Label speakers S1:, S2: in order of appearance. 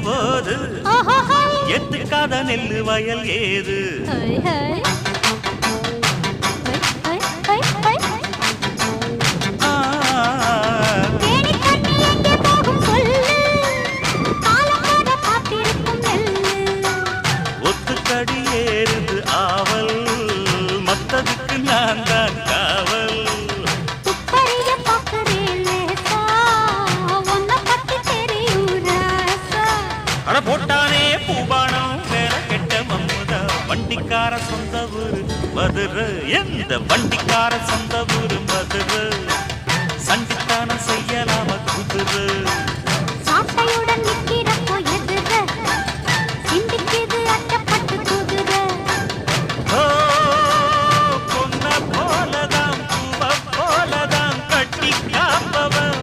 S1: போது எத்துக்காத நெல்லு வயல் ஏது ஒத்துக்கடி ஏறுது ஆவல் மத்ததுக்கு நான் தான் காவல் போட்டானே பூபானம் வேற கெட்ட மம்முதா வண்டிக்கார சொந்த ஊரு மதுரை எந்த வண்டிக்கார சொந்த ஊரு மதுரை